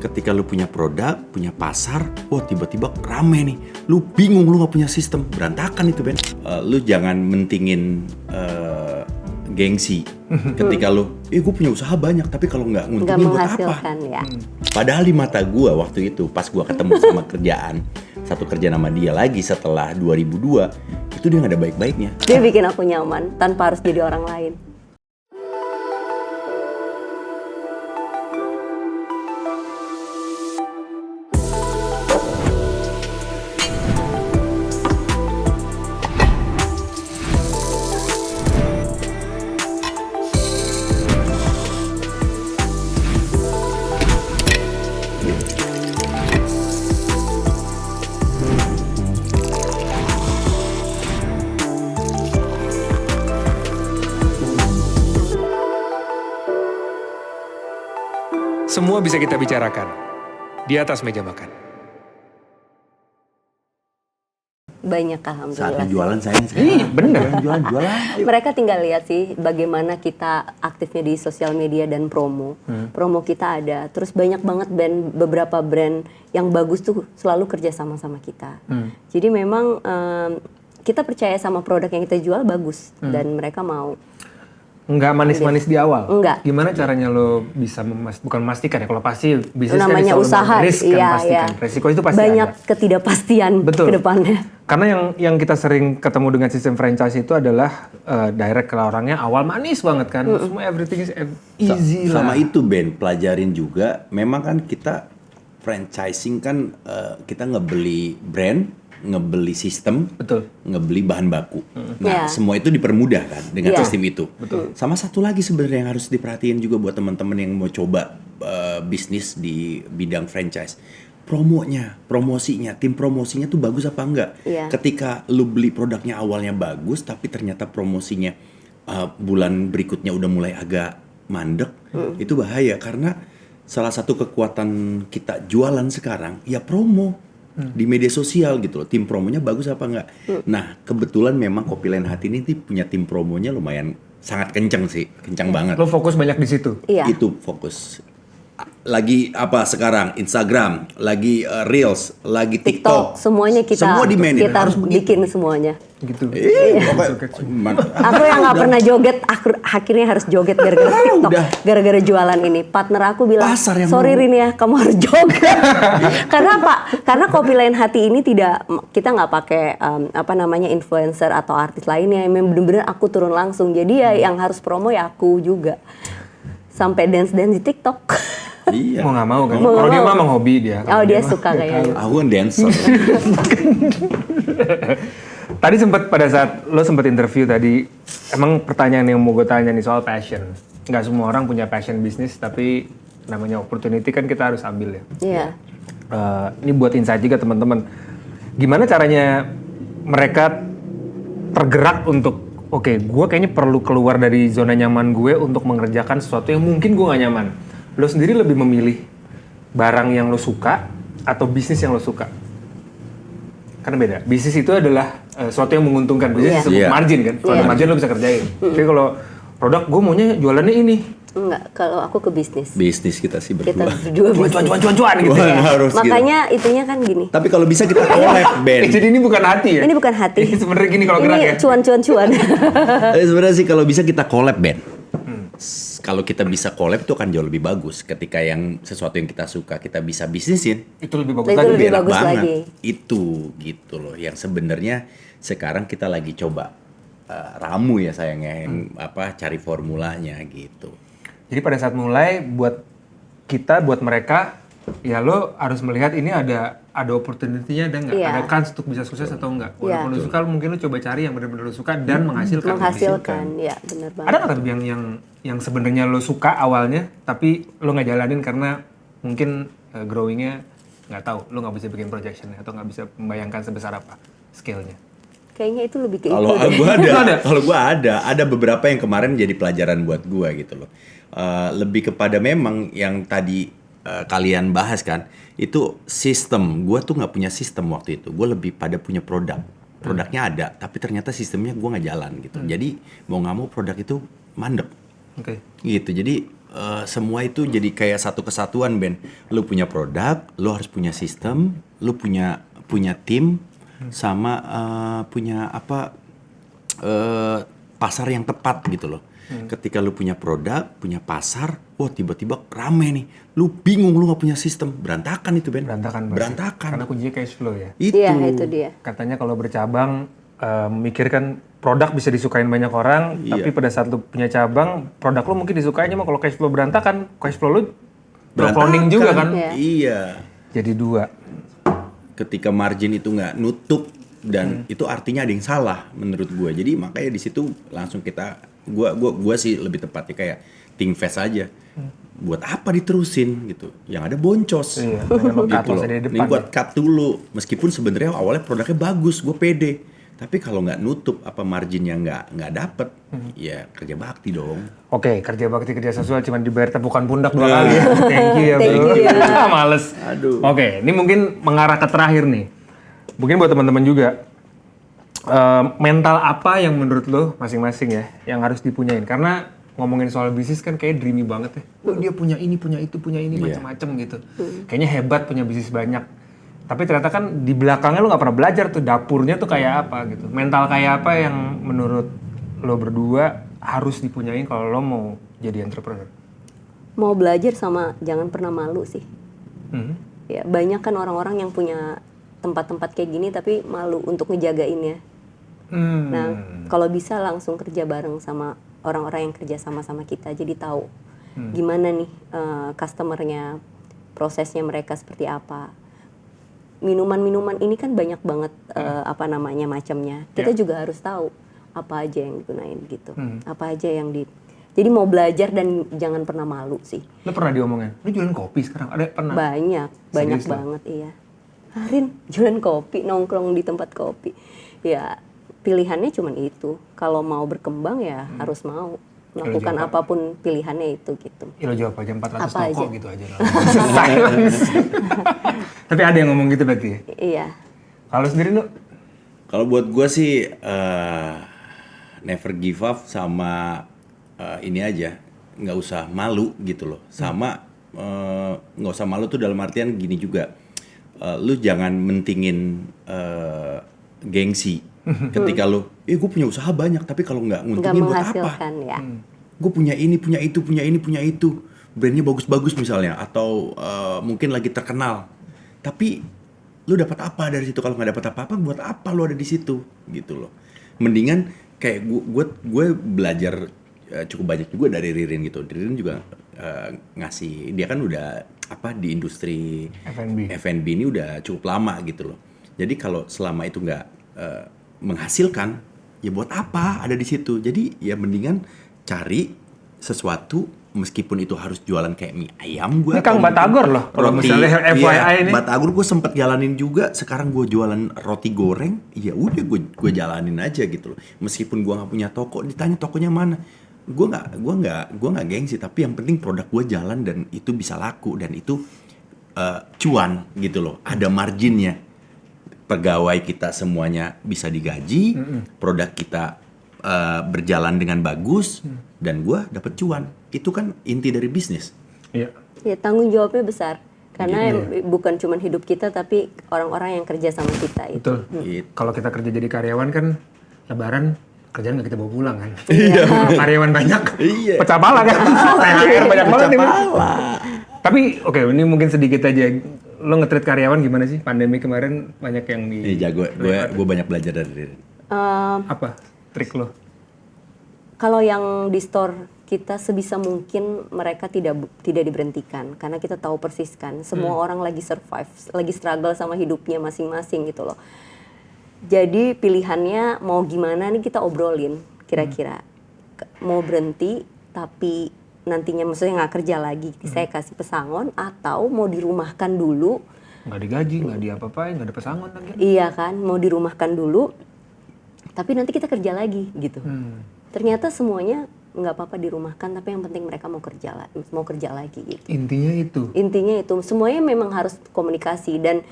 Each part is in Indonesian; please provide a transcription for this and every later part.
Ketika lu punya produk, punya pasar, wah tiba-tiba rame nih. Lu bingung, lu gak punya sistem, berantakan itu Ben. Lu jangan mentingin gengsi. Ketika lu, gue punya usaha banyak, tapi kalau nggak nguntungin buat apa? Ya. Padahal di mata gue waktu itu, pas gue ketemu sama kerjaan, satu kerja nama dia lagi setelah 2002, itu dia gak ada baik-baiknya. Dia bikin aku nyaman tanpa harus jadi orang lain. Semua bisa kita bicarakan di atas meja makan. Banyak Saatnya alhamdulillah. jualan sayang. Iya, bener. Jualan. Mereka tinggal lihat sih bagaimana kita aktifnya di sosial media dan promo. Promo kita ada. Terus banyak banget beberapa brand yang bagus tuh selalu kerja sama kita. Jadi memang kita percaya sama produk yang kita jual bagus dan mereka mau. Nggak manis-manis di awal. Enggak. Gimana caranya lo bisa bukan memastikan ya, kalau pasti bisnis Namanya kan usaha, risk kan iya, pastikan. iya. Resiko itu pasti banyak ada. ketidakpastian Betul. ke depannya. Karena yang kita sering ketemu dengan sistem franchise itu adalah direct ke orangnya awal manis banget kan. Semua everything is easy lah. Sama itu Ben, pelajarin juga. Memang kan kita franchising kan kita ngebeli brand, ngebeli sistem, Betul. ngebeli bahan baku. Nah, Yeah. semua itu dipermudah kan dengan Yeah. sistem itu. Betul. Sama satu lagi sebenarnya yang harus diperhatiin juga buat teman-teman yang mau coba bisnis di bidang franchise. Promonya, promosinya, tim promosinya tuh bagus apa enggak? Yeah. Ketika lu beli produknya awalnya bagus, tapi ternyata promosinya bulan berikutnya udah mulai agak mandek, itu bahaya karena salah satu kekuatan kita jualan sekarang ya promo. Di media sosial gitu loh, tim promonya bagus apa enggak. Nah, kebetulan memang Kopi Lain Hati ini punya tim promonya lumayan sangat kenceng sih, kencang banget. Lo fokus banyak di situ. Iya. Itu fokus. Lagi apa sekarang? Instagram, lagi Reels, lagi TikTok. Semuanya Semua di manage. kita harus begitu. bikin semuanya. Gitu. Aku yang nggak pernah joget, akhirnya harus joget gara-gara TikTok, udah. gara-gara jualan ini. Partner aku bilang, Pasar yang sorry mau." Rin ya, kamu harus joget. Karena apa? Karena Kopi Lain Hati ini kita nggak pakai influencer atau artis lainnya. Memang bener-bener aku turun langsung. Jadi ya yang harus promo ya aku juga. Sampai dance di TikTok. Iya. Mau nggak mau kan. Mau Kalau nggak dia mau. mah hobi dia. Oh dia suka kayaknya. Aku kan dancer. Tadi pada saat lo sempat interview tadi, emang pertanyaan yang mau gue tanya nih soal passion. Nggak semua orang punya passion bisnis, tapi namanya opportunity kan kita harus ambil ya. Iya. Ini buat insight juga teman-teman. Gimana caranya mereka tergerak untuk, oke, gue kayaknya perlu keluar dari zona nyaman gue untuk mengerjakan sesuatu yang mungkin gue gak nyaman. Lo sendiri lebih memilih barang yang lo suka atau bisnis yang lo suka? Karena beda. Bisnis itu adalah sesuatu yang menguntungkan. Bisnis disebut Iya. margin kan. Kalau ada margin lo bisa kerjain. Tapi kalau produk, gue maunya jualannya ini. Enggak, kalau aku ke bisnis. Bisnis kita sih Kita berdua. berdua bisnis. Cuan gitu ya. Harus gitu. Makanya itunya kan gini. Tapi kalau bisa kita collab, Ben. Jadi ini bukan hati ya? Ini bukan hati. Ini sebenarnya gini kalau gerak ya. Ini cuan. Sebenarnya sih kalau bisa kita collab, Ben. Kalau kita bisa collab itu akan jauh lebih bagus. Ketika yang sesuatu yang kita suka kita bisa bisnisin, Itu lebih bagus Itu lagi. lebih enak bagus banget. lagi. Itu gitu loh. Yang sebenarnya sekarang kita lagi coba ramu ya sayangnya, yang cari formulanya gitu. Jadi pada saat mulai buat mereka, ya lo harus melihat ini ada opportunity-nya ada nggak? Iya. Ada kans untuk bisa sukses atau enggak? Walaupun Iya. lo suka, mungkin lo coba cari yang benar-benar lo suka dan menghasilkan. Ya benar banget. Ada nggak tapi yang sebenarnya lo suka awalnya, tapi lo nggak jalanin karena mungkin growing-nya nggak tahu, lo nggak bisa bikin projection atau nggak bisa membayangkan sebesar apa scale-nya. Kayaknya itu lebih ke Kalau itu. gua Itu ada? kalau gua ada beberapa yang kemarin jadi pelajaran buat gua gitu loh. Lebih kepada memang yang tadi kalian bahas kan, itu sistem. Gua tuh nggak punya sistem waktu itu. Gua lebih pada punya produknya ada, tapi ternyata sistemnya gua nggak jalan gitu. Jadi mau nggak mau produk itu mandek Oke. gitu. Jadi semua itu jadi kayak satu kesatuan, Ben. Lu punya produk, lu harus punya sistem, lu punya tim, sama punya pasar yang tepat gitu loh. Ketika lu punya produk, punya pasar, wah tiba-tiba rame nih. Lu bingung, lu nggak punya sistem, berantakan itu, Ben. Berantakan. Karena kuncinya cash flow ya. Iya, itu dia. Katanya kalau bercabang, memikirkan produk bisa disukain banyak orang, tapi pada saat lu punya cabang, produk lu mungkin disukain, cuma kalau cash flow berantakan, cash flow lu cloning juga kan? Iya. Jadi 2. Ketika margin itu nggak nutup dan itu artinya ada yang salah menurut gue. Jadi makanya di situ langsung gue sih lebih tepatnya kayak think fast aja. Buat apa diterusin gitu? Yang ada boncos. Iya, gitu loh. Ini buat cut dulu. Meskipun sebenarnya awalnya produknya bagus, gue pede. Tapi kalau nggak nutup marginnya nggak dapet, ya kerja bakti dong. Oke, kerja bakti kerja sosial cuma dibayar tepukan pundak 2 kali ya. Thank you ya bro. Males. Aduh. Oke, ini mungkin mengarah ke terakhir nih. Mungkin buat teman-teman juga, mental apa yang menurut lo masing-masing ya yang harus dipunyain? Karena ngomongin soal bisnis kan kayak dreamy banget ya. Oh, dia punya ini, punya itu, punya ini, macam-macam gitu. Kayaknya hebat punya bisnis banyak. Tapi ternyata kan di belakangnya lo nggak pernah belajar tuh dapurnya tuh kayak apa gitu. Mental kayak apa yang menurut lo berdua harus dipunyain kalau lo mau jadi entrepreneur? Mau belajar sama jangan pernah malu sih. Ya, banyak kan orang-orang yang punya tempat-tempat kayak gini tapi malu untuk ngejagainnya. Nah, kalau bisa langsung kerja bareng sama orang-orang yang kerja sama-sama kita, jadi tahu gimana nih customernya, prosesnya mereka seperti apa. Minuman-minuman ini kan banyak banget macamnya. Kita juga harus tahu apa aja yang digunain gitu, apa aja yang jadi mau belajar dan jangan pernah malu sih. Lo pernah diomongin, lo jualan kopi sekarang? Ada pernah? Banyak Serius banget iya. Harin jualan kopi, nongkrong di tempat kopi. Ya pilihannya cuma itu. Kalau mau berkembang ya harus mau melakukan apapun pilihannya itu gitu. Ya lo jawab aja 400 apa toko aja? gitu aja. Silence. Tapi ada yang ngomong gitu berarti ya? Iya. Kalau sendiri lo? Kalau buat gue sih never give up sama ini aja, nggak usah malu gitu loh. Sama nggak usah malu tuh dalam artian gini juga, lu jangan mentingin gengsi. Ketika lu, gue punya usaha banyak, tapi kalau nggak nguntungin buat apa? Ya. Gue punya ini, punya itu, punya ini, punya itu. Brandnya bagus-bagus misalnya, atau mungkin lagi terkenal. Tapi lu dapat apa dari situ? Kalau nggak dapat apa-apa, buat apa lu ada di situ? Gitu loh. Mendingan kayak gue belajar cukup banyak juga dari Ririn gitu. Ririn juga ngasih, dia kan udah di industri F&B ini udah cukup lama gitu loh. Jadi kalau selama itu nggak menghasilkan, ya buat apa ada di situ? Jadi ya mendingan cari sesuatu, meskipun itu harus jualan kayak mie ayam gue. Ini Kang Batagor loh, kalau misalnya FYI ini. Batagor gue sempet jalanin juga. Sekarang gue jualan roti goreng. Ya udah gue jalanin aja gitu loh. Meskipun gue nggak punya toko, ditanya tokonya mana, gue nggak gengsi. Tapi yang penting produk gue jalan dan itu bisa laku dan itu cuan gitu loh. Ada marginnya. Pegawai kita semuanya bisa digaji, produk kita berjalan dengan bagus, dan gue dapet cuan. Itu kan inti dari bisnis. Iya. Ya tanggung jawabnya besar, karena bukan cuma hidup kita tapi orang-orang yang kerja sama kita itu. Betul. Kalau kita kerja jadi karyawan kan, Lebaran kerjaan nggak kita bawa pulang kan. Karyawan banyak, pecah pala kan. THR banyak banget ini. Tapi oke, ini mungkin sedikit aja. Lo nge-treat karyawan gimana sih? Pandemi kemarin banyak yang di... Iya, gue banyak belajar dari Ririn. Apa trik lo? Kalau yang di store kita sebisa mungkin mereka tidak diberhentikan, karena kita tahu persis kan semua orang lagi survive, lagi struggle sama hidupnya masing-masing gitu loh. Jadi pilihannya mau gimana nih kita obrolin kira-kira. Mau berhenti tapi nantinya maksudnya nggak kerja lagi, saya kasih pesangon, atau mau dirumahkan dulu. Nggak digaji, nggak diapa-apain, nggak ada pesangon lagi. Iya kan, mau dirumahkan dulu, tapi nanti kita kerja lagi gitu. Ternyata semuanya nggak apa-apa dirumahkan, tapi yang penting mereka mau kerja lagi gitu. Intinya itu, semuanya memang harus komunikasi, dan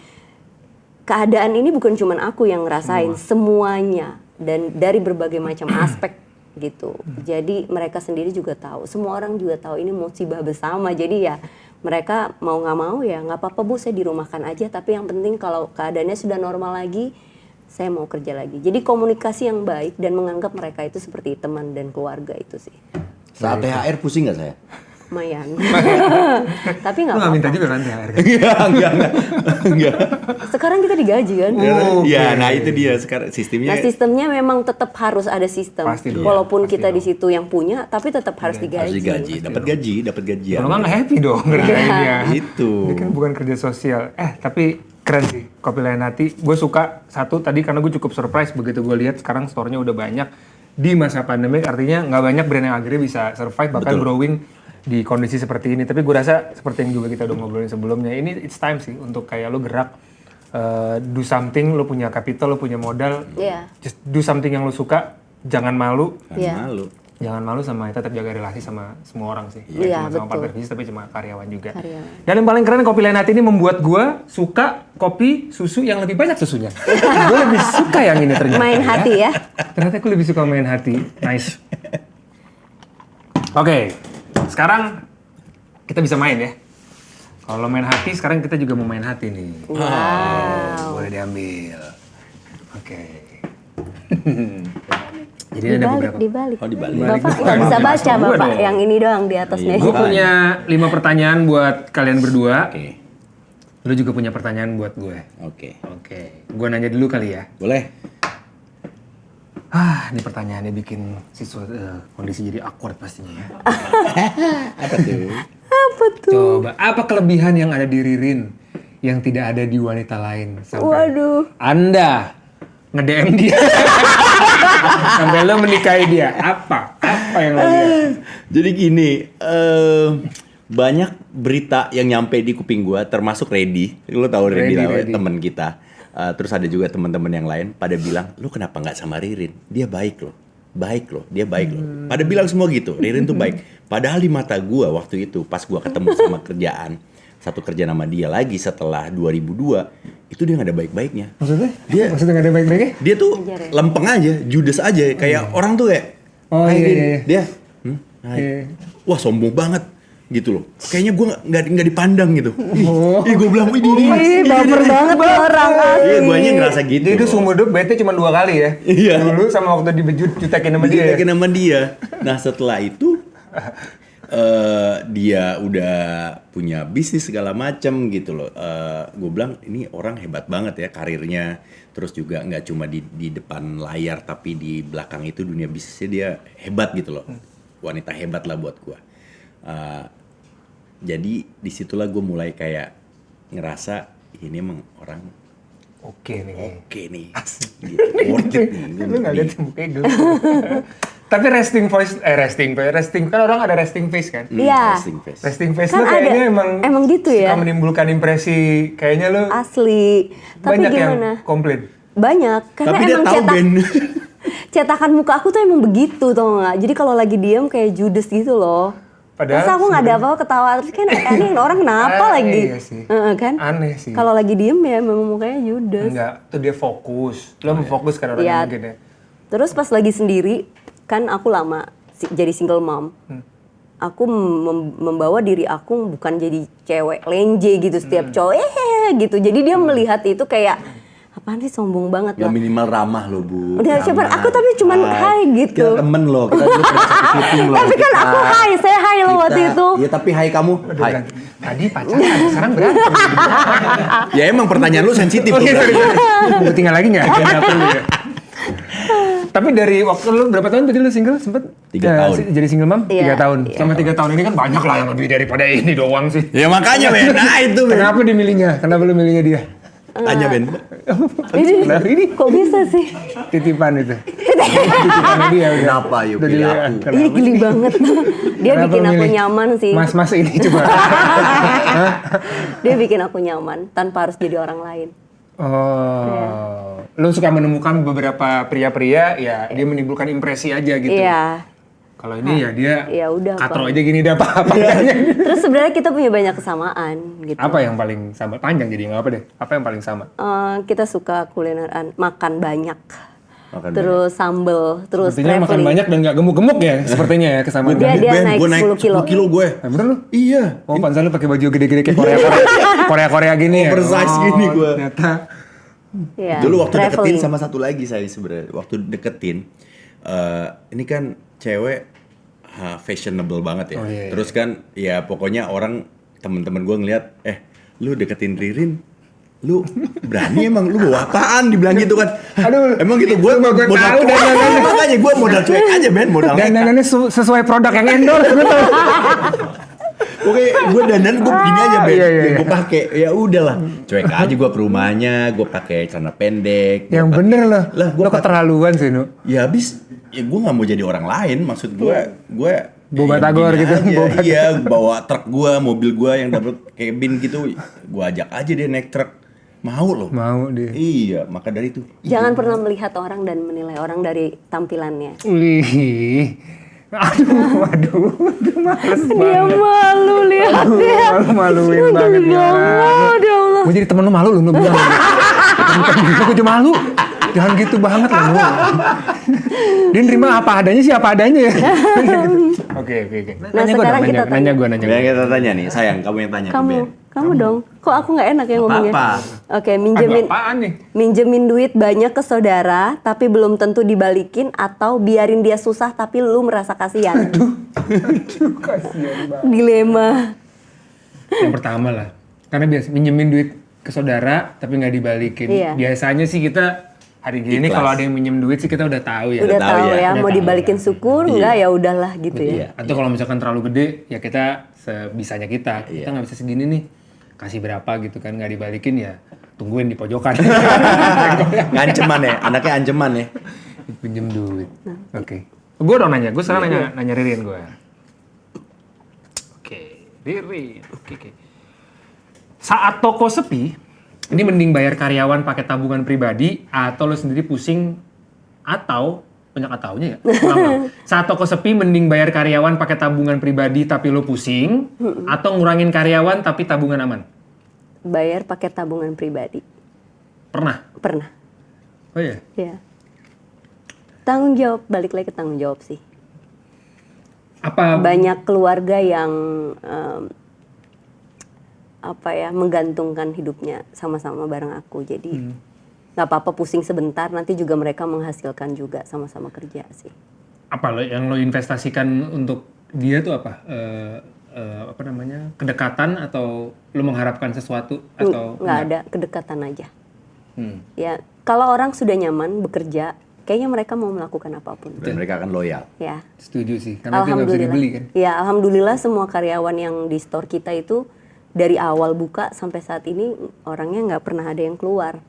keadaan ini bukan cuma aku yang ngerasain, semuanya, dan dari berbagai macam aspek gitu. Jadi mereka sendiri juga tahu, semua orang juga tahu ini musibah bersama. Jadi ya mereka mau nggak mau ya nggak apa-apa Bu, saya dirumahkan aja. Tapi yang penting kalau keadaannya sudah normal lagi, saya mau kerja lagi. Jadi komunikasi yang baik dan menganggap mereka itu seperti teman dan keluarga itu sih. Saat THR pusing nggak saya? Lumayan. Tapi nggak Lu nggak apa-apa. minta juga kan THR? Enggak. Sekarang kita digaji kan. Ya, nah itu dia sekarang sistemnya. Nah sistemnya memang tetap harus ada sistem. Pasti dong. Walaupun Pasti kita dong. di situ yang punya, tapi tetap harus digaji. harus digaji, dapat gaji. Kalau nggak happy dong kerjainnya. Itu. Ini kan bukan kerja sosial. Tapi keren sih Kopi Lain Hati. Gue suka satu tadi karena gue cukup surprise begitu gue lihat sekarang store-nya udah banyak di masa pandemik. Artinya nggak banyak brand yang akhirnya bisa survive bahkan growing di kondisi seperti ini. Tapi gue rasa seperti yang juga kita udah ngobrolin sebelumnya. Ini it's time sih untuk kayak lo gerak, do something. Lo punya capital, lo punya modal. Iya. Just do something yang lo suka. Jangan malu. Iya. Malu. Jangan malu sama tetap jaga relasi sama semua orang sih. Iya, Cuma sama betul. partner bisnis tapi cuma karyawan juga. Karyawan. Dan yang paling keren Kopi Lain Hati ini membuat gue suka kopi susu yang lebih banyak susunya. Gue lebih suka yang ini ternyata. Main hati ya. Ternyata gue lebih suka main hati. Nice. Oke, sekarang kita bisa main ya. Kalau main hati, sekarang kita juga mau main hati nih. Wow. Boleh diambil. Oke. Jadi ada beberapa. Dibalik. Oh, dibalik. Bapak Dibalik. nggak bisa baca Gua Bapak dong. yang ini doang di atasnya. Gue punya 5 pertanyaan buat kalian berdua. Oke. Lu juga punya pertanyaan buat gue. Oke. Oke. Gue nanya dulu kali ya. Boleh. Ini pertanyaannya bikin kondisi jadi awkward pastinya ya. Apa tuh? Apa tuh? Coba, apa kelebihan yang ada di Ririn yang tidak ada di wanita lain? Sampai Waduh. Anda nge-DM dia. Sampai lo menikahi dia. Apa? Apa yang lo lihat? Jadi gini, banyak berita yang nyampe di kuping gua, termasuk Reddy. Lo tahu Reddy lah, Reddy. teman kita. Terus ada juga teman-teman yang lain pada bilang, lu kenapa nggak sama Ririn? Dia baik loh, dia baik loh. Pada bilang semua gitu, Ririn tuh baik. Padahal di mata gua waktu itu, pas gua ketemu sama kerjaan, satu kerja nama dia lagi setelah 2002, itu dia nggak ada baik-baiknya. Maksudnya? Dia- Maksudnya gak ada baik-baiknya? Dia tuh Ajar ya? lempeng aja, judes aja, kayak orang tuh kayak, Oh, "Hai, iya, Rin." iya, iya. Dia, "Hai." Iya. Wah sombong banget gitu loh. Kayaknya gue nggak dipandang gitu. Oh. Ih, gue bilang, "Wih, dia." Ih, baper banget tuh orang asli. Iya, gue aja ngerasa gitu. Dia itu loh. seumur hidup bete cuma 2 kali ya? Iya. Dulu sama waktu dijutekin sama dia ya? Dijutekin sama dia. Nah setelah itu dia udah punya bisnis segala macam gitu loh. Gue bilang ini orang hebat banget ya karirnya. Terus juga nggak cuma di depan layar tapi di belakang itu dunia bisnisnya dia hebat gitu loh. Wanita hebat lah buat gue. Jadi disitulah gue mulai kayak ngerasa ini emang orang Oke nih. oke nih. Gitu. Worth it nih. Lu gak liat mukanya gelap. Tapi resting kan orang ada resting face kan? Iya. Resting face. Resting face Kan lu kayaknya ada. Emang gitu suka ya? menimbulkan impresi kayaknya lu Asli. Tapi banyak yang gimana? komplain. Banyak. Karena Tapi dia emang tahu Ben. cetakan muka aku tuh emang begitu tau nggak? Jadi kalau lagi diem kayak judes gitu loh. Padahal Masa aku nggak ada apa-apa ketawa terus kan ini orang kenapa lagi? Iya sih. Kan? Aneh sih. Kalau lagi diem ya memang mukanya judes. Enggak, tuh dia fokus. Lo memfokus kan orang Iya. mungkin ya. Terus pas lagi sendiri kan aku lama jadi single mom. Aku membawa diri aku bukan jadi cewek lenje gitu setiap cowok gitu. Jadi dia melihat itu kayak apaan sih sombong banget Ya lah. minimal ramah loh Bu. Udah, coba Ramah. aku tapi cuman hai gitu. Kita temen loh, kita dulu pernah satu syuting loh. Tapi kan aku hai, saya hai loh waktu itu. Iya tapi hai kamu. Udah Hai. berantem. Tadi pacaran, sekarang berantem. Ya emang pertanyaan lu sensitif. Oh iya, loh. sorry. Gue tinggal lagi nggak? Jangan apa lu ya. Tapi dari waktu lu berapa tahun tadi lu single sempet? 3 tahun. Jadi single mom? Iya, 3 tahun. iya. Selama 3 tahun ini kan banyak lah yang lebih daripada ini doang sih. Ya makanya Ben, nah itu Ben. Kenapa dimilihnya? Kenapa lu milihnya dia? Tanya Ben. Ini Kok bisa sih? titipan itu. Titipan dia udah. Kenapa yuk Udah pilih dia- aku? kenapa? Iya geli banget. Dia Kenapa bikin aku milih nyaman sih. Mas-mas ini coba. Dia bikin aku nyaman tanpa harus jadi orang lain. Oh, lu suka menemukan beberapa pria-pria ya dia menimbulkan impresi aja gitu. Iya. Kalau ini ya dia Ya udah, katro Bang. aja gini dia apa-apa. Terus sebenarnya kita punya banyak kesamaan gitu. Apa yang paling sama? Panjang jadi nggak apa deh. Apa yang paling sama? Kita suka kulineran, makan banyak. Makan terus sambel, terus Sepertinya makan traveling. banyak dan nggak gemuk-gemuk ya sepertinya ya kesamaan. Dia naik gue naik 10 kilo. 10 kilo gue. Bener lu? Iya. Oh, pantesan lu pakai baju gede-gede kayak Korea gini ya. Oversize gini gua. Ternyata. Iya, Dulu waktu deketin traveling. sama satu lagi saya sebenarnya. Waktu deketin, ini kan cewek fashionable banget ya. Oh, iya, iya. Terus kan ya pokoknya orang temen-temen gue ngeliat, lu deketin Ririn, lu berani emang, lu bawa apaan dibilang gitu kan. Aduh, emang gitu gue gua modal tahu cuek. dandanannya. Makanya gue modal cuek aja Ben, modal Dan nekat. dandannya sesuai produk yang endorse gitu. Oke, gue dandan gue begini aja Ben, Iya, iya, yang iya. gue pakai. Ya udahlah, cuek aja gue ke rumahnya, gue pakai celana pendek. Yang bener loh. Lah, gua Lo keterlaluan sih, Nu. Ya habis, ya gue nggak mau jadi orang lain. Maksud gue, Bawa ya batagor begini gitu, aja. bawa batagor. Iya, bawa truk gue, mobil gue yang double cabin gitu. Gue ajak aja dia naik truk. Mau loh. Mau dia. Iya, maka dari itu. Jangan pernah melihat orang dan menilai orang dari tampilannya. Wih. Aduh, males Dia banget. malu lihatnya. Malu-maluin banget ya. Ya Allah. Gue jadi temen lu malu lu bilang. Gue juga malu. Jangan gitu banget lah lu. Dia nerima apa adanya sih apa adanya ya. Oke. Nah, sekarang kita tanya. Nanya. Yang kita tanya nih, sayang, kamu yang tanya ke Ben. Kamu dong. Kok aku nggak enak ya ngomongnya? Apa-apa. Oke, Aduh, apaan nih? minjemin duit banyak ke saudara tapi belum tentu dibalikin, atau biarin dia susah tapi lu merasa kasihan. Aduh, kasihan banget. Dilema. Yang pertama lah. Karena biasa minjemin duit ke saudara tapi nggak dibalikin. Iya. Biasanya sih kita hari gini Ikhlas. kalau ada yang minjem duit sih kita udah tahu ya. Udah tahu tahu ya. ya, Udah mau tahu dibalikin ya. syukur enggak ya udahlah gitu ya. Iya. Atau kalau misalkan terlalu gede ya kita sebisanya kita. Kita nggak bisa segini nih. Kasih berapa gitu kan, nggak dibalikin ya tungguin di pojokan. Nganceman ya, anaknya anceman ya. Pinjem duit. Oke. Gue dong nanya, gue sekarang nanya Ririn gue. Oke, Ririn. Oke. Saat toko sepi, ini mending bayar karyawan pakai tabungan pribadi atau lo sendiri pusing, atau banyak ataunya ya? Ulang. Saat toko sepi mending bayar karyawan pakai tabungan pribadi tapi lo pusing, atau ngurangin karyawan tapi tabungan aman? Bayar pakai tabungan pribadi. Pernah? Pernah. Oh iya. Ya. Tanggung jawab, balik lagi ke tanggung jawab sih. Apa? Banyak keluarga yang menggantungkan hidupnya sama-sama bareng aku. Jadi nggak apa-apa pusing sebentar, nanti juga mereka menghasilkan juga sama-sama kerja sih. Apa lo yang lo investasikan untuk dia tuh apa? Apa namanya? Kedekatan atau lo mengharapkan sesuatu atau Nggak ada, kedekatan aja. Hmm. Ya, kalau orang sudah nyaman bekerja, kayaknya mereka mau melakukan apapun. Dan mereka akan loyal. Ya. Setuju sih, karena itu nggak bisa dibeli kan. Ya, alhamdulillah semua karyawan yang di store kita itu dari awal buka sampai saat ini orangnya nggak pernah ada yang keluar,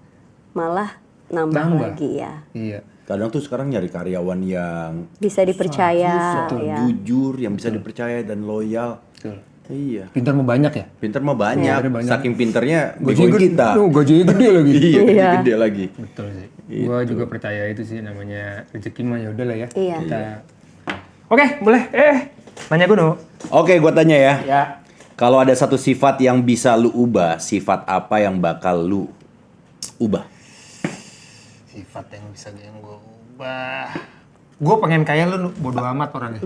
malah nambah lagi ya. Iya. Kadang tuh sekarang nyari karyawan yang Bisa dipercaya, ya. jujur, yang bisa dipercaya dan loyal. Betul. Iya. Pintar mau banyak ya? Pinter mah banyak. Pinternya banyak. Saking pinternya Gajinya begoin kita. gajinya gede lagi. Iya, Iya. gede lagi. Betul sih. Gua juga percaya itu sih, namanya rezeki mah ya udahlah ya. Iya. Kita... Oke, boleh. Nanya gue, Nu. Oke, gua tanya ya. Ya. Kalau ada satu sifat yang bisa lu ubah, sifat apa yang bakal lu ubah? Sifat yang bisa yang gue ubah. Gue pengen kaya lu, bodo amat orangnya.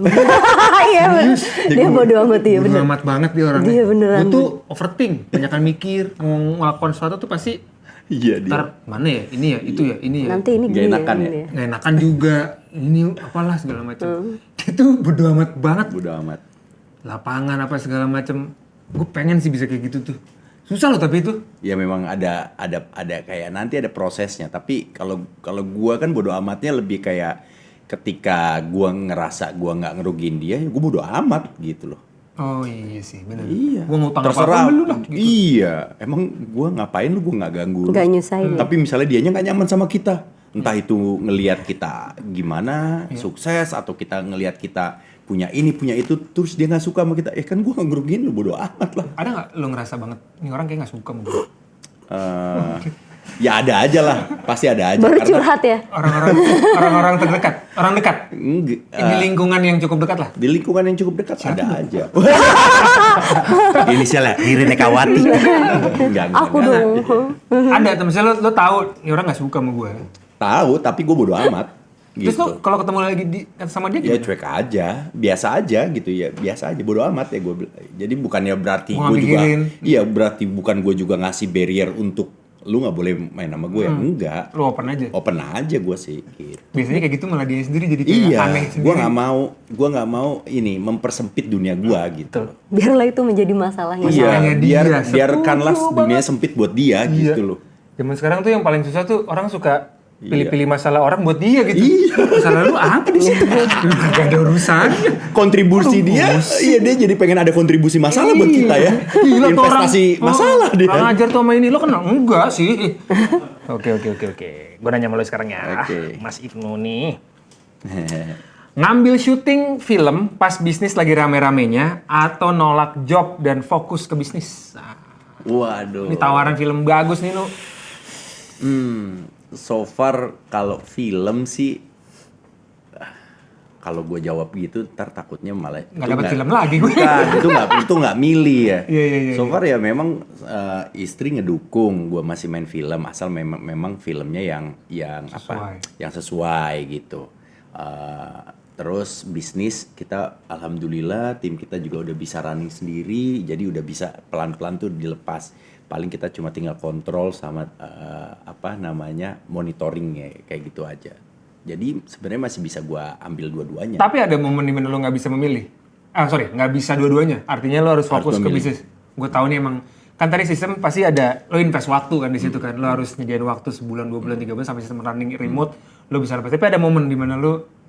Iya, dia bodo amat ya, Bodo bener. amat banget dia orangnya. Dia beneran. Gue tuh overthink, banyakan mikir, mau ngelakuin sesuatu tuh pasti Iya ntar mana ya, ini ya, itu ya, ini ya. Nanti ini Nggak gini enakan ya? gini Nggak enakan juga, ini apalah segala macam. Itu bodo amat banget. Bodo amat. Lapangan apa segala macam. Gue pengen sih bisa kayak gitu tuh. Susah loh tapi itu. Ya memang ada kayak nanti ada prosesnya. Tapi kalau gua kan bodo amatnya lebih kayak ketika gua ngerasa gua nggak ngerugiin dia, gua bodo amat gitu loh. Oh iya sih, benar. Iya. Gue ngutang Terserah. apa-apa lu lah. Gitu. Iya. Emang gua ngapain lu, gua nggak ganggu lu. Nggak nyusahin. Tapi misalnya dianya nggak nyaman sama kita, entah itu ngelihat kita gimana sukses atau kita ngelihat kita punya ini punya itu, terus dia nggak suka sama kita, kan gua nggak ngerugiin lu, bodo amat lah. Ada nggak lo ngerasa banget, ini orang kayak nggak suka sama gue? Ya ada aja lah, pasti ada aja. Baru curhat ya. Orang-orang terdekat, orang dekat. Enggak, Di lingkungan yang cukup dekat lah. di lingkungan yang cukup dekat ada aja. Inisialnya Ririn Ekawati. Enggak. Aku dong. Ada, misalnya lo tahu, ini orang nggak suka sama gue. Tahu, tapi gue bodo amat. Terus Gitu. lo kalau ketemu lagi sama dia Ya gimana? cuek aja, biasa aja gitu ya, biasa aja, bodo amat ya gue. Jadi bukannya berarti Gua gue juga, mikirin. iya berarti bukan gue juga ngasih barrier untuk lu nggak boleh main sama gue, enggak, Lo open aja. open aja gue sih. Gitu. Biasanya kayak gitu malah dia sendiri jadi kayak Iya, aneh gue sendiri. nggak mau ini mempersempit dunia gue gitu. Biarlah itu menjadi masalahnya. Masalahnya Iya, dia. biarkanlah Setuju dunia sempit buat dia gitu loh. Zaman sekarang tuh yang paling susah tuh orang suka Iya. pilih-pilih masalah orang buat dia gitu. Iya. Masalah lu apa di situ? Gak ada urusannya. Kontribusi dia, iya dia jadi pengen ada kontribusi masalah buat kita ya. Gila tuh orang. Investasi masalah dia. Orang ajar tuh sama ini lo kenal? Enggak sih. Oke. Gue nanya sama lo sekarang ya. Oke. Mas Ibnu nih. Ngambil syuting film pas bisnis lagi rame-ramenya atau nolak job dan fokus ke bisnis? Nah, Waduh. ini tawaran film bagus nih lo. So far kalau film sih, kalau gue jawab gitu, ntar takutnya malah Nggak dapat film lagi gue. Bukan, itu nggak milih ya. Iya. So far ya memang istri ngedukung gue masih main film, asal memang filmnya yang Sesuai. yang sesuai gitu. Terus bisnis kita alhamdulillah tim kita juga udah bisa running sendiri, jadi udah bisa pelan-pelan tuh dilepas. Paling kita cuma tinggal kontrol sama monitoringnya kayak gitu aja. Jadi sebenarnya masih bisa gua ambil dua-duanya. Tapi ada momen dimana lo nggak bisa memilih. Nggak bisa dua-duanya. Artinya lo harus fokus ke memilih. bisnis. Gue tahu nih emang kan tadi sistem pasti ada lo invest waktu kan di situ kan. Lo harus nyediain waktu sebulan, 2 bulan, 3 bulan sampai sistem running remote. Lo bisa lepas. Tapi ada momen dimana lo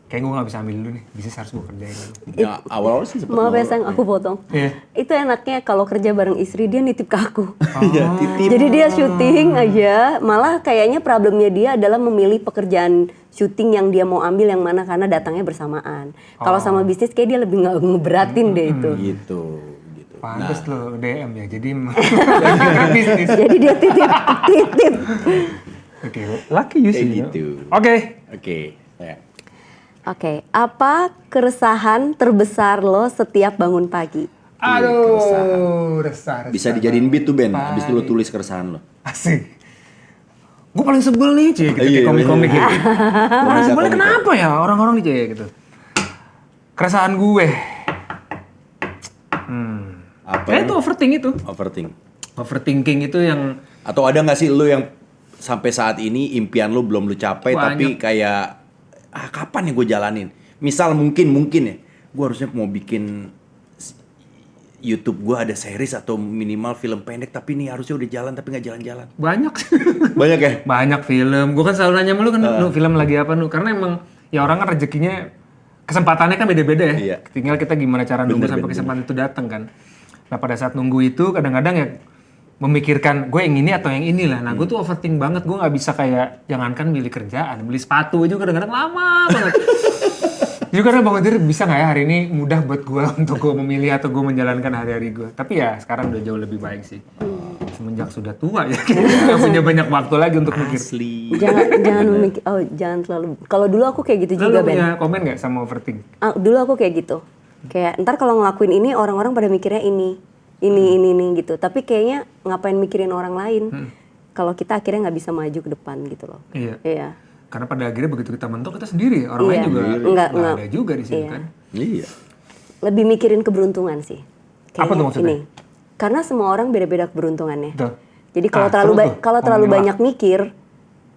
kayak gue nggak bisa ambil dulu nih. Bisnis harus gue kerjain dulu. Ya, awal-awal sih sempet Maaf ya nolak. sayang, aku potong. Iya. Itu enaknya kalau kerja bareng istri, dia nitip ke aku. Iya, titip. Jadi dia syuting aja, malah kayaknya problemnya dia adalah memilih pekerjaan syuting yang dia mau ambil yang mana karena datangnya bersamaan. Kalau sama bisnis kayak dia lebih ngeberatin deh itu. Gitu. Pantes lo DM ya. Jadi lagi bisnis. Jadi dia titip. Oke, lucky you Kayak sih. gitu. Oke. Oke. Ya. Oke, apa keresahan terbesar lo setiap bangun pagi? Aduh, resah. Bisa dijadiin beat tuh Ben. Habis itu lo tulis keresahan lo. Asik. Gue paling sebel nih, Cie, gitu, Iya, kayak komik-komik iya. gitu. Paling sebelnya komik. kenapa ya orang-orang nih, Cie, gitu. Keresahan gue. Apa? Kayak itu overthink itu. Overthink. Overthinking itu yang Atau ada nggak sih lo yang sampai saat ini impian lo belum lo capai Banyak. tapi kayak kapan ya gue jalanin? Misal mungkin ya, gue harusnya mau bikin YouTube gue ada series atau minimal film pendek tapi ini harusnya udah jalan tapi nggak jalan-jalan. banyak. Banyak ya? Banyak film. Gue kan selalu nanya sama lu kan, lu film lagi apa lu? Karena emang ya orang kan rezekinya, kesempatannya kan beda-beda ya. Iya. Tinggal kita gimana cara nunggu Bener, sampai bener. kesempatan itu datang kan. Nah pada saat nunggu itu kadang-kadang ya memikirkan gue yang ini atau yang ini lah. Nah gue tuh overthink banget. Gue nggak bisa kayak jangankan milih kerjaan, beli sepatu aja kadang-kadang lama banget. Jadi karena bangun tidur bisa nggak ya hari ini mudah buat gue untuk gue memilih atau gue menjalankan hari-hari gue. Tapi ya sekarang udah jauh lebih baik sih. Semenjak sudah tua ya, nggak punya banyak waktu lagi untuk mikir. Asli. Jangan memikir, jangan terlalu. Kalau dulu aku kayak gitu Lalu juga, Ben. punya komen nggak sama overthink? Dulu aku kayak gitu. Kayak ntar kalau ngelakuin ini orang-orang pada mikirnya ini gitu. Tapi kayaknya ngapain mikirin orang lain? Kalau kita akhirnya nggak bisa maju ke depan gitu loh. Iya. Iya. Karena pada akhirnya begitu kita mentok kita sendiri, orang lain Iya. juga Enggak. ada juga di sini Iya. kan. Iya. Lebih mikirin keberuntungan sih. Apa tuh maksudnya? Ini. Karena semua orang beda-beda keberuntungannya. Tuh. Jadi kalau Ah, terlalu seru tuh. kalau terlalu Ngomongin banyak mikir,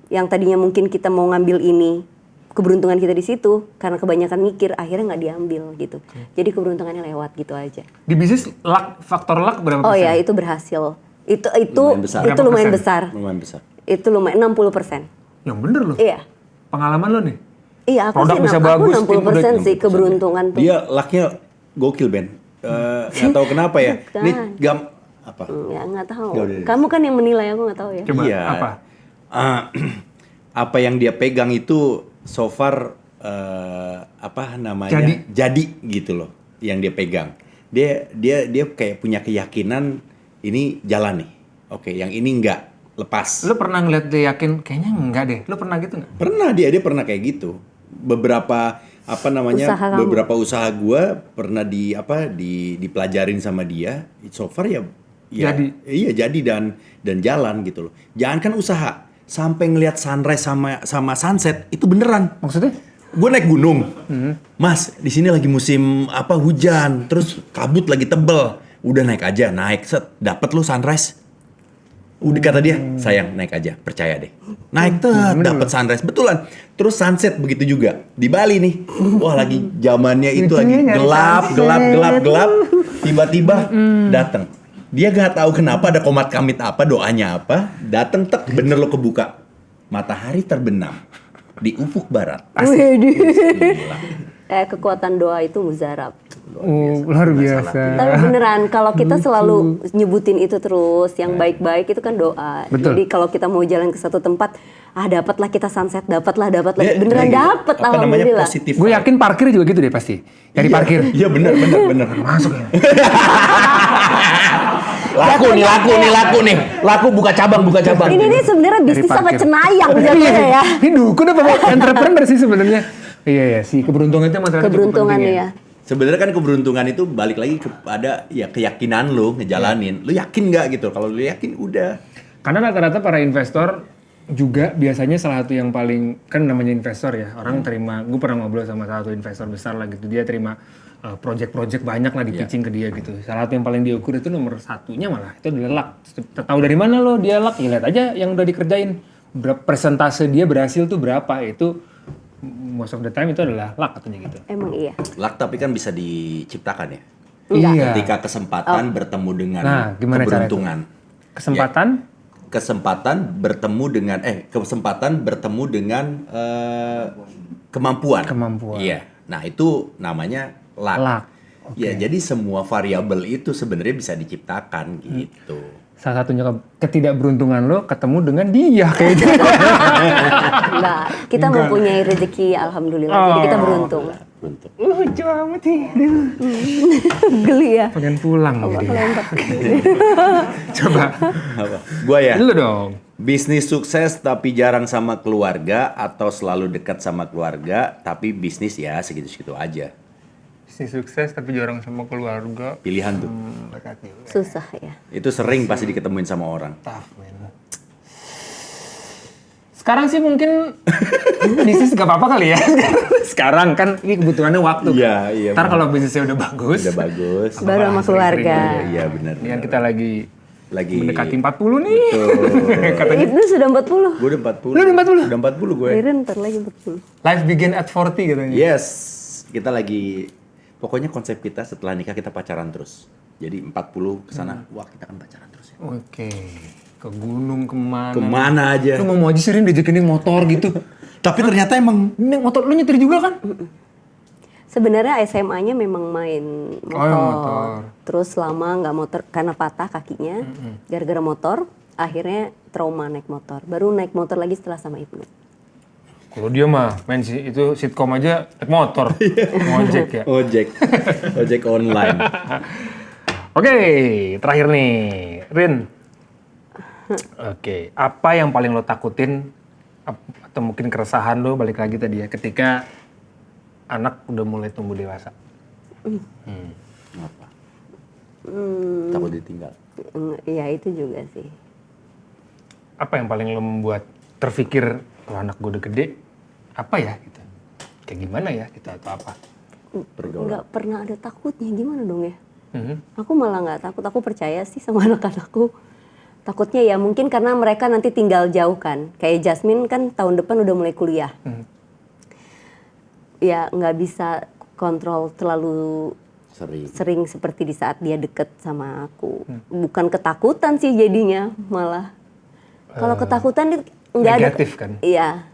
yang tadinya mungkin kita mau ngambil ini, keberuntungan kita di situ, karena kebanyakan mikir, akhirnya nggak diambil gitu. Jadi keberuntungannya lewat gitu aja. Di bisnis luck, faktor luck berapa Oh persen? ya, itu berhasil. Itu Lumayan besar. itu Berapa lumayan persen? besar. Lumayan besar. Itu lumayan 60%. Yang bener loh. Iya. Pengalaman lo nih. Iya, aku Produk sih bisa aku bagus, tim 60% udah- sih keberuntungan tuh. Dia lucknya gokil Ben. Nggak tahu kenapa ya. Ini apa? Ya nggak tahu. Ya udah. Kamu kan yang menilai, aku nggak tahu ya. Coba Iya. apa? Apa yang dia pegang itu so far jadi gitu loh yang dia pegang. Dia kayak punya keyakinan ini jalan nih. Oke, yang ini enggak, lepas. Lo pernah ngeliat dia yakin kayaknya enggak deh. Lo pernah gitu nggak? Pernah dia pernah kayak gitu. Beberapa Usaha kamu. beberapa usaha gua pernah dipelajarin sama dia. So far ya Jadi. iya jadi dan jalan gitu loh. Jangankan usaha, sampai ngelihat sunrise sama sunset itu beneran. Maksudnya? Gue naik gunung, Mas, di sini lagi musim hujan, terus kabut lagi tebel. Udah naik aja, set, dapet lu sunrise. Udah kata dia, sayang naik aja, percaya deh. Naik dapet sunrise, betulan. Terus sunset begitu juga di Bali nih. Wah lagi zamannya itu lagi gelap. Tiba-tiba datang. Dia gak tahu kenapa ada komat kamit apa, doanya apa. Datang bener lo kebuka. Matahari terbenam di ufuk barat. Kekuatan doa itu muzarab. Luar biasa. Tapi beneran kalau kita selalu nyebutin itu terus, yang baik-baik itu kan doa. Betul. Jadi kalau kita mau jalan ke satu tempat, dapatlah kita sunset, dapatlah. Beneran gitu. dapet, Apa namanya, alhamdulillah. positif. Gue yakin parkir juga gitu deh pasti. Cari parkir. Iya bener. Masuk ya. Laku buka cabang. Ini sebenarnya bisnis sama parkir. cenayang jadinya ya. Ini dukun apa entrepreneur sih sebenarnya? Iya sih, keberuntungan itu masalah Keberuntungan ya. Sebenarnya kan keberuntungan itu balik lagi kepada ya keyakinan lo ngejalanin. Lu yakin nggak gitu? Kalau lu yakin udah. Karena rata-rata para investor juga biasanya salah satu yang paling, kan namanya investor ya, orang terima, gue pernah ngobrol sama salah satu investor besar lah gitu, dia terima project-project banyak lah di pitching ke dia gitu. Salah satu yang paling diukur itu nomor satunya malah itu adalah luck. Tahu dari mana lo dia luck? Ya lihat aja yang udah dikerjain. Berapa persentase dia berhasil tuh berapa, itu most of the time itu adalah luck katanya gitu. Emang iya. Luck tapi kan bisa diciptakan ya. Enggak. Iya. Ketika kesempatan bertemu dengan Gimana keberuntungan. Kesempatan? Kesempatan bertemu dengan kemampuan. Iya. Nah, itu namanya luck. Ya, jadi semua variabel itu sebenarnya bisa diciptakan gitu. Salah satunya ketidakberuntungan lo ketemu dengan dia kayak gitu. Enggak, kita mempunyai rezeki alhamdulillah. Jadi kita beruntung. Lucu amat sih. Geli ya. Pengen pulang loh dia. Coba. Apa? Gua ya. Lu dong. Bisnis sukses tapi jarang sama keluarga atau selalu dekat sama keluarga tapi bisnis ya segitu-segitu aja. Bisnis sukses tapi jarang sama keluarga. Pilihan tuh. Susah ya. Itu sering pasti diketemuin sama orang. Tough, man. Sekarang sih mungkin bisnis gak apa-apa kali ya. Sekarang kan ini kebutuhannya waktu. Iya. Ntar kalau bisnisnya udah bagus. Baru sama keluarga. Iya benar. Ini kan kita lagi mendekati 40 nih. Betul. Ibnu sudah 40. Gue udah 40. Lu udah 40? Udah 40 gue. Ririn ntar lagi 40. Life begin at 40 katanya. Yes. Kita lagi, pokoknya konsep kita setelah nikah kita pacaran terus. Jadi 40 kesana, wah kita kan pacaran terus ya. Oke. Ke gunung kemana? Kemana aja. Lu mau aja sih Rin diajakin motor gitu. Tapi ternyata emang Ini motor lu nyetir juga kan? Sebenarnya SMA-nya memang main motor. motor. Terus lama nggak motor karena patah kakinya. Gara-gara motor, akhirnya trauma naik motor. Baru naik motor lagi setelah sama Ibnu. Kalau dia mah main itu sitkom aja naik motor. Ngojek ya. ojek online. Oke, terakhir nih, Rin. Oke, apa yang paling lo takutin atau mungkin keresahan lo balik lagi tadi ya ketika anak udah mulai tumbuh dewasa? Apa? Takut ditinggal. Iya itu juga sih. Apa yang paling lo membuat terpikir kalau anak gue udah gede, apa ya gitu? Kayak gimana ya gitu atau apa? Nggak pernah ada takutnya, gimana dong ya? Aku malah nggak takut, aku percaya sih sama anak-anakku. Takutnya ya mungkin karena mereka nanti tinggal jauh kan. Kayak Jasmine kan tahun depan udah mulai kuliah. Ya nggak bisa kontrol terlalu sering seperti di saat dia deket sama aku. Bukan ketakutan sih jadinya malah. Kalau ketakutan nggak ada. Negatif kan? Iya.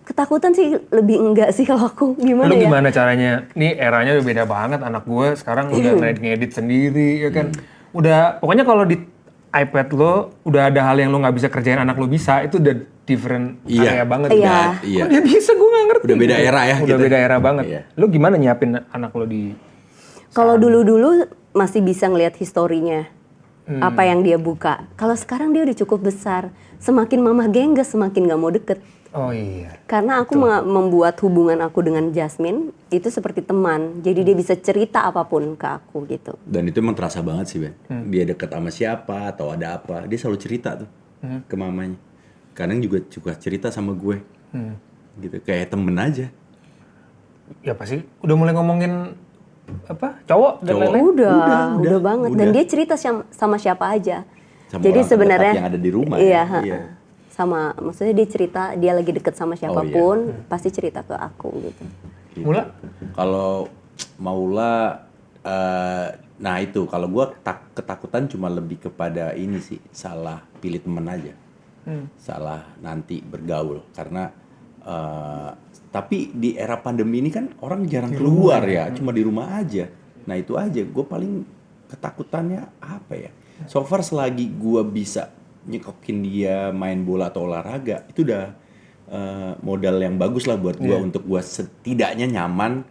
Ketakutan sih lebih enggak sih kalau aku. Gimana Lu ya? gimana caranya? Nih eranya udah beda banget, anak gue sekarang udah ngedit sendiri ya kan. Udah pokoknya kalau di iPad lo udah ada hal yang lo nggak bisa kerjain anak lo bisa, itu udah different area banget. Iya. Kok dia bisa, gue nggak ngerti. Udah beda era ya. Udah gitu. beda era banget. Iya. Lo gimana nyiapin anak lo di? Kalau dulu-dulu masih bisa ngelihat historinya. Apa yang dia buka. Kalau sekarang dia udah cukup besar. Semakin mama gengges, semakin nggak mau deket. Oh iya. Karena aku membuat hubungan aku dengan Jasmine itu seperti teman. Jadi dia bisa cerita apapun ke aku gitu. Dan itu emang terasa banget sih Ben. Dia deket sama siapa atau ada apa, dia selalu cerita tuh ke mamanya. kadang juga suka cerita sama gue. Gitu, kayak temen aja. Ya pasti udah mulai ngomongin apa cowok dan Cowok. lain-lain. Udah banget. Dan udah. dia cerita sama siapa aja. Sama Jadi orang terdekat sebenarnya yang ada di rumah iya, ya. Iya. sama maksudnya dia cerita dia lagi deket sama siapapun pasti cerita ke aku gitu. Gitu. Mula? Kalau Maula, nah itu kalau gue ketakutan cuma lebih kepada ini sih, salah pilih teman aja, salah nanti bergaul karena tapi di era pandemi ini kan orang jarang keluar ya, cuma di rumah aja. Nah itu aja, gue paling ketakutannya apa ya? So far selagi gue bisa nyekokin dia main bola atau olahraga, itu udah modal yang bagus lah buat gue untuk gue setidaknya nyaman.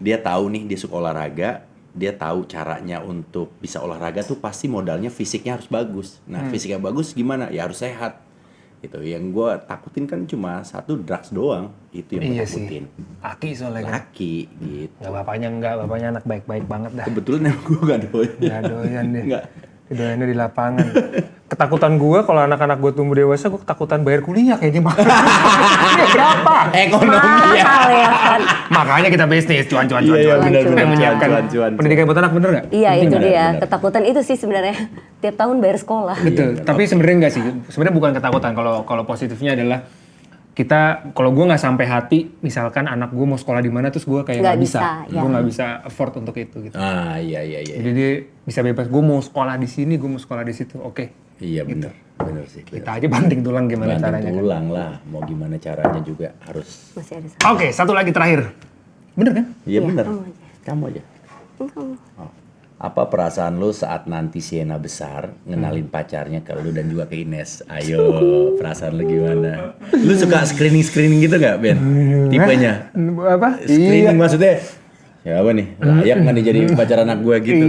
Dia tahu nih dia suka olahraga, dia tahu caranya untuk bisa olahraga tuh pasti modalnya fisiknya harus bagus. Nah fisiknya bagus gimana? Ya harus sehat. Gitu. Yang gue takutin kan cuma satu, drugs doang. Itu yang gue Iya takutin. sih. Aki soalnya kan. Laki gitu. Nggak, bapaknya anak baik-baik banget dah. Kebetulan emang gue gak doyan. Nggak doyan deh. Nggak. Doyannya di lapangan. Ketakutan gue kalau anak-anak gue tumbuh dewasa, gue ketakutan bayar kuliah kayaknya. Iya, berapa? Ekonomi ya. Mahal ya kan. Makanya kita bisnis, cuan. Iya, benar-benar. Yang menyiapkan Cuan. pendidikan buat anak, bener nggak? Iya itu benar, dia benar. ketakutan itu sih sebenarnya tiap tahun bayar sekolah. Betul. Tapi sebenarnya enggak sih. Sebenarnya bukan ketakutan. Kalau positifnya adalah kita, kalau gue nggak sampai hati, misalkan anak gue mau sekolah di mana, terus gue kayak Nggak nggak bisa, bisa, ya. gue nggak bisa afford untuk itu gitu. Ah iya. Jadi dia bisa bebas. Gue mau sekolah di sini, gue mau sekolah di situ. Oke. Iya benar sih. Kita aja banting tulang gimana Banting caranya. Kan? tulang lah, mau gimana caranya juga harus. Masih ada Oke, satu lagi terakhir. Bener kan? Iya Iya, benar. kamu aja. Kamu aja. Kamu. Oh. Apa perasaan lu saat nanti Sienna besar ngenalin pacarnya ke lu dan juga ke Ines? Ayo, perasaan lu gimana? Lu suka screening gitu nggak, Ben? Tipenya? Apa? Screening maksudnya? Siapa nih? Layak nggak nih jadi pacar anak gue gitu?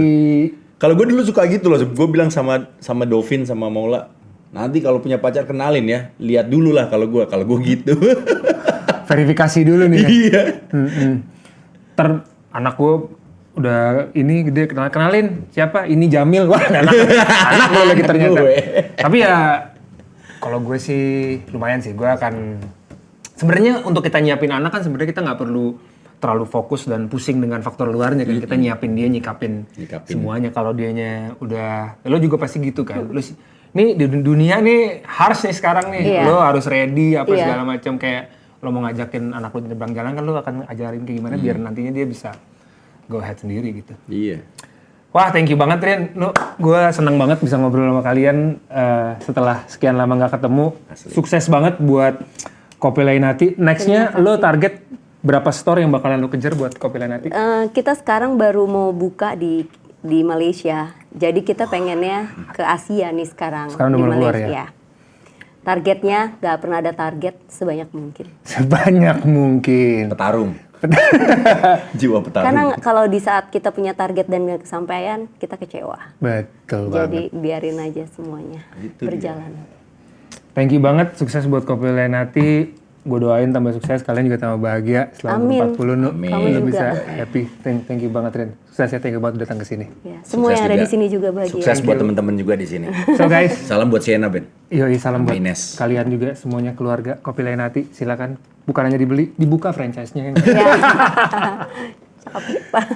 Kalau gue dulu suka gitu loh. Gue bilang sama Dovin sama Maula, nanti kalau punya pacar kenalin ya. Lihat dulu lah kalau gue gitu. Verifikasi dulu nih. Kan? Iya. Anak gue udah ini gede, kenalin siapa? Ini Jamil. Wah, anak gue lagi ternyata. Gue. Tapi ya kalau gue sih lumayan sih. Gue akan sebenarnya untuk kita nyiapin anak kan sebenarnya kita nggak perlu terlalu fokus dan pusing dengan faktor luarnya kan. Kita nyiapin dia, nyikapin semuanya. Kalau dianya udah, lo juga pasti gitu kan. Lo nih di dunia nih harus nih sekarang nih. Iya. Lo harus ready apa Iya. segala macam, kayak lo mau ngajakin anak lo nyebrang jalan kan lo akan ajarin kayak gimana biar nantinya dia bisa go ahead sendiri gitu. Iya. Wah, thank you banget Rin. Gue seneng banget bisa ngobrol sama kalian setelah sekian lama nggak ketemu. Asli. Sukses banget buat Kopi Lainati. Nextnya lo target berapa store yang bakalan lo kejar buat Kopi Lainati? Kita sekarang baru mau buka di Malaysia. Jadi kita pengennya ke Asia nih sekarang. Sekarang udah di mau keluar Malaysia. ya? Targetnya nggak pernah ada target sebanyak mungkin. Sebanyak mungkin. Petarung. Jiwa petarung. Karena kalau di saat kita punya target dan nggak kesampaian, kita kecewa. Betul Jadi banget. biarin aja semuanya Itu berjalan. Thank you banget. Sukses buat Kopi Lainati. Gue doain tambah sukses, kalian juga tambah bahagia selama Amin. 40 Nu. Amin. Kamu Lo juga. bisa happy. Thank you banget Rin. Sukses ya, thank you banget udah datang ke sini. Ya, semua Sukses yang ada juga. di sini juga bahagia. Sukses buat teman-teman juga di sini. So guys, Salam buat Sienna, Ben. yoi salam Sama buat Ines. kalian juga semuanya keluarga Kopi Lainati. Silakan bukan hanya dibeli, dibuka franchise-nya. Ya. Cakep, Pak.